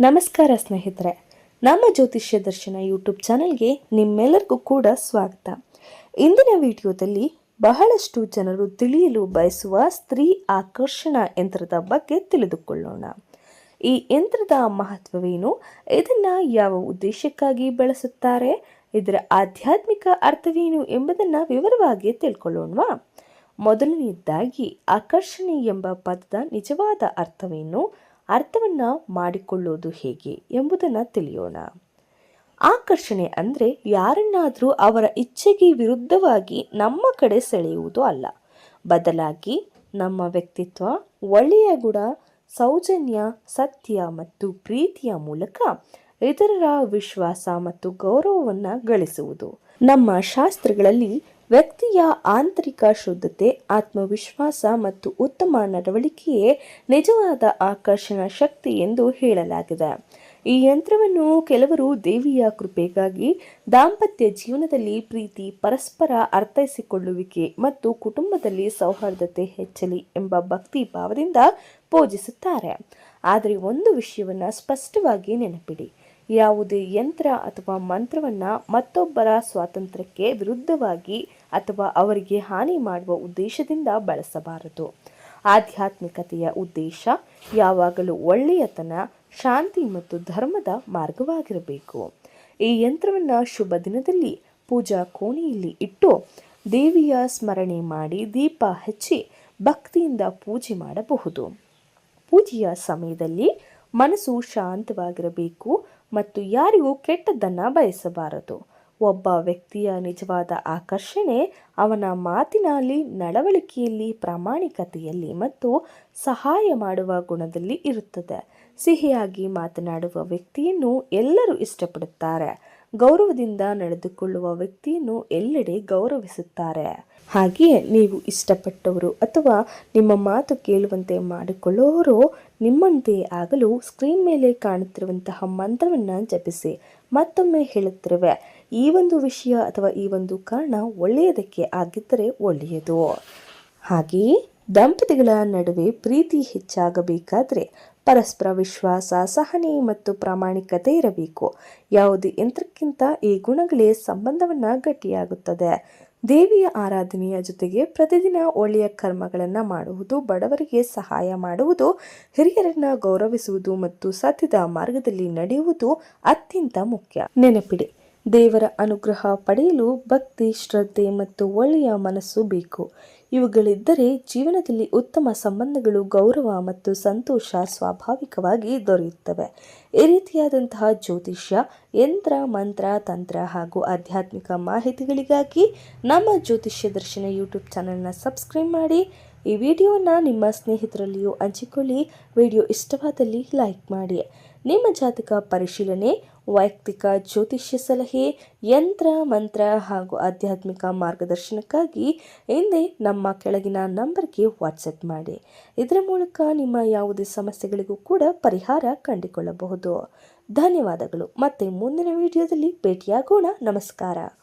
ನಮಸ್ಕಾರ ಸ್ನೇಹಿತರೆ, ನಮ್ಮ ಜ್ಯೋತಿಷ್ಯ ದರ್ಶನ ಯೂಟ್ಯೂಬ್ ಚಾನಲ್ಗೆ ನಿಮ್ಮೆಲ್ಲರಿಗೂ ಕೂಡ ಸ್ವಾಗತ. ಇಂದಿನ ವಿಡಿಯೋದಲ್ಲಿ ಬಹಳಷ್ಟು ಜನರು ತಿಳಿಯಲು ಬಯಸುವ ಸ್ತ್ರೀ ಆಕರ್ಷಣಾ ಯಂತ್ರದ ಬಗ್ಗೆ ತಿಳಿದುಕೊಳ್ಳೋಣ. ಈ ಯಂತ್ರದ ಮಹತ್ವವೇನು, ಇದನ್ನು ಯಾವ ಉದ್ದೇಶಕ್ಕಾಗಿ ಬಳಸುತ್ತಾರೆ, ಇದರ ಆಧ್ಯಾತ್ಮಿಕ ಅರ್ಥವೇನು ಎಂಬುದನ್ನು ವಿವರವಾಗಿ ತಿಳ್ಕೊಳ್ಳೋಣವಾ? ಮೊದಲನೆಯದಾಗಿ ಆಕರ್ಷಣೆ ಎಂಬ ಪದದ ನಿಜವಾದ ಅರ್ಥವನ್ನು ಮಾಡಿಕೊಳ್ಳೋದು ಹೇಗೆ ಎಂಬುದನ್ನು ತಿಳಿಯೋಣ. ಆಕರ್ಷಣೆ ಅಂದರೆ ಯಾರನ್ನಾದರೂ ಅವರ ಇಚ್ಛೆಗೆ ವಿರುದ್ಧವಾಗಿ ನಮ್ಮ ಕಡೆ ಸೆಳೆಯುವುದು ಅಲ್ಲ, ಬದಲಾಗಿ ನಮ್ಮ ವ್ಯಕ್ತಿತ್ವ, ಒಳ್ಳೆಯ ಗುಣ, ಸೌಜನ್ಯ, ಸತ್ಯ ಮತ್ತು ಪ್ರೀತಿಯ ಮೂಲಕ ಇತರರ ವಿಶ್ವಾಸ ಮತ್ತು ಗೌರವವನ್ನು ಗಳಿಸುವುದು. ನಮ್ಮ ಶಾಸ್ತ್ರಗಳಲ್ಲಿ ವ್ಯಕ್ತಿಯ ಆಂತರಿಕ ಶುದ್ಧತೆ, ಆತ್ಮವಿಶ್ವಾಸ ಮತ್ತು ಉತ್ತಮ ನಡವಳಿಕೆಯೇ ನಿಜವಾದ ಆಕರ್ಷಣಾ ಶಕ್ತಿ ಎಂದು ಹೇಳಲಾಗಿದೆ. ಈ ಯಂತ್ರವನ್ನು ಕೆಲವರು ದೇವಿಯ ಕೃಪೆಗಾಗಿ, ದಾಂಪತ್ಯ ಜೀವನದಲ್ಲಿ ಪ್ರೀತಿ, ಪರಸ್ಪರ ಅರ್ಥೈಸಿಕೊಳ್ಳುವಿಕೆ ಮತ್ತು ಕುಟುಂಬದಲ್ಲಿ ಸೌಹಾರ್ದತೆ ಹೆಚ್ಚಲಿ ಎಂಬ ಭಕ್ತಿ ಭಾವದಿಂದ ಪೂಜಿಸುತ್ತಾರೆ. ಆದರೆ ಒಂದು ವಿಷಯವನ್ನು ಸ್ಪಷ್ಟವಾಗಿ ನೆನಪಿಡಿ, ಯಾವುದೇ ಯಂತ್ರ ಅಥವಾ ಮಂತ್ರವನ್ನು ಮತ್ತೊಬ್ಬರ ಸ್ವಾತಂತ್ರ್ಯಕ್ಕೆ ವಿರುದ್ಧವಾಗಿ ಅಥವಾ ಅವರಿಗೆ ಹಾನಿ ಮಾಡುವ ಉದ್ದೇಶದಿಂದ ಬಳಸಬಾರದು. ಆಧ್ಯಾತ್ಮಿಕತೆಯ ಉದ್ದೇಶ ಯಾವಾಗಲೂ ಒಳ್ಳೆಯತನ, ಶಾಂತಿ ಮತ್ತು ಧರ್ಮದ ಮಾರ್ಗವಾಗಿರಬೇಕು. ಈ ಯಂತ್ರವನ್ನು ಶುಭ ದಿನದಲ್ಲಿ ಪೂಜಾ ಕೋಣೆಯಲ್ಲಿ ಇಟ್ಟು ದೇವಿಯ ಸ್ಮರಣೆ ಮಾಡಿ ದೀಪ ಹಚ್ಚಿ ಭಕ್ತಿಯಿಂದ ಪೂಜೆ ಮಾಡಬಹುದು. ಪೂಜೆಯ ಸಮಯದಲ್ಲಿ ಮನಸ್ಸು ಶಾಂತವಾಗಿರಬೇಕು ಮತ್ತು ಯಾರಿಗೂ ಕೆಟ್ಟದ್ದನ್ನು ಬಯಸಬಾರದು. ಒಬ್ಬ ವ್ಯಕ್ತಿಯ ನಿಜವಾದ ಆಕರ್ಷಣೆ ಅವನ ಮಾತಿನಲ್ಲಿ, ನಡವಳಿಕೆಯಲ್ಲಿ, ಪ್ರಾಮಾಣಿಕತೆಯಲ್ಲಿ ಮತ್ತು ಸಹಾಯ ಮಾಡುವ ಗುಣದಲ್ಲಿ ಇರುತ್ತದೆ. ಸಿಹಿಯಾಗಿ ಮಾತನಾಡುವ ವ್ಯಕ್ತಿಯನ್ನು ಎಲ್ಲರೂ ಇಷ್ಟಪಡುತ್ತಾರೆ. ಗೌರವದಿಂದ ನಡೆದುಕೊಳ್ಳುವ ವ್ಯಕ್ತಿಯನ್ನು ಎಲ್ಲೆಡೆ ಗೌರವಿಸುತ್ತಾರೆ. ಹಾಗೆಯೇ ನೀವು ಇಷ್ಟಪಟ್ಟವರು ಅಥವಾ ನಿಮ್ಮ ಮಾತು ಕೇಳುವಂತೆ ಮಾಡಿಕೊಳ್ಳುವವರು ನಿಮ್ಮಂತೆ ಆಗಲು ಸ್ಕ್ರೀನ್ ಮೇಲೆ ಕಾಣುತ್ತಿರುವಂತಹ ಮಂತ್ರವನ್ನು ಜಪಿಸಿ. ಮತ್ತೊಮ್ಮೆ ಹೇಳುತ್ತಿರುವೆ, ಈ ಒಂದು ವಿಷಯ ಅಥವಾ ಈ ಒಂದು ಕಾರಣ ಒಳ್ಳೆಯದಕ್ಕೆ ಆಗಿದ್ದರೆ ಒಳ್ಳೆಯದು. ಹಾಗೆಯೇ ದಂಪತಿಗಳ ನಡುವೆ ಪ್ರೀತಿ ಹೆಚ್ಚಾಗಬೇಕಾದರೆ ಪರಸ್ಪರ ವಿಶ್ವಾಸ, ಸಹನೆ ಮತ್ತು ಪ್ರಾಮಾಣಿಕತೆ ಇರಬೇಕು. ಯಾವುದೇ ಯಂತ್ರಕ್ಕಿಂತ ಈ ಗುಣಗಳೇ ಸಂಬಂಧವನ್ನು ಗಟ್ಟಿಯಾಗುತ್ತದೆ. ದೇವಿಯ ಆರಾಧನೆಯ ಜೊತೆಗೆ ಪ್ರತಿದಿನ ಒಳ್ಳೆಯ ಕರ್ಮಗಳನ್ನು ಮಾಡುವುದು, ಬಡವರಿಗೆ ಸಹಾಯ ಮಾಡುವುದು, ಹಿರಿಯರನ್ನು ಗೌರವಿಸುವುದು ಮತ್ತು ಸತ್ಯದ ಮಾರ್ಗದಲ್ಲಿ ನಡೆಯುವುದು ಅತ್ಯಂತ ಮುಖ್ಯ. ನೆನಪಿಡಿ, ದೇವರ ಅನುಗ್ರಹ ಪಡೆಯಲು ಭಕ್ತಿ, ಶ್ರದ್ಧೆ ಮತ್ತು ಒಳ್ಳೆಯ ಮನಸ್ಸು ಬೇಕು. ಇವುಗಳಿದ್ದರೆ ಜೀವನದಲ್ಲಿ ಉತ್ತಮ ಸಂಬಂಧಗಳು, ಗೌರವ ಮತ್ತು ಸಂತೋಷ ಸ್ವಾಭಾವಿಕವಾಗಿ ದೊರೆಯುತ್ತವೆ. ಈ ರೀತಿಯಾದಂತಹ ಜ್ಯೋತಿಷ್ಯ, ಯಂತ್ರ, ಮಂತ್ರ, ತಂತ್ರ ಹಾಗೂ ಆಧ್ಯಾತ್ಮಿಕ ಮಾಹಿತಿಗಳಿಗಾಗಿ ನಮ್ಮ ಜ್ಯೋತಿಷ್ಯ ದರ್ಶನ ಯೂಟ್ಯೂಬ್ ಚಾನಲ್ನ ಸಬ್ಸ್ಕ್ರೈಬ್ ಮಾಡಿ. ಈ ವಿಡಿಯೋವನ್ನು ನಿಮ್ಮ ಸ್ನೇಹಿತರಲ್ಲಿಯೂ ಹಂಚಿಕೊಳ್ಳಿ. ವಿಡಿಯೋ ಇಷ್ಟವಾದಲ್ಲಿ ಲೈಕ್ ಮಾಡಿ. ನಿಮ್ಮ ಜಾತಕ ಪರಿಶೀಲನೆ, ವೈಯಕ್ತಿಕ ಜ್ಯೋತಿಷ್ಯ ಸಲಹೆ, ಯಂತ್ರ, ಮಂತ್ರ ಹಾಗೂ ಆಧ್ಯಾತ್ಮಿಕ ಮಾರ್ಗದರ್ಶನಕ್ಕಾಗಿ ಹಿಂದೆ ನಮ್ಮ ಕೆಳಗಿನ ನಂಬರ್ಗೆ ವಾಟ್ಸಪ್ ಮಾಡಿ. ಇದರ ಮೂಲಕ ನಿಮ್ಮ ಯಾವುದೇ ಸಮಸ್ಯೆಗಳಿಗೂ ಕೂಡ ಪರಿಹಾರ ಕಂಡುಕೊಳ್ಳಬಹುದು. ಧನ್ಯವಾದಗಳು. ಮತ್ತೆ ಮುಂದಿನ ವಿಡಿಯೋದಲ್ಲಿ ಭೇಟಿಯಾಗೋಣ. ನಮಸ್ಕಾರ.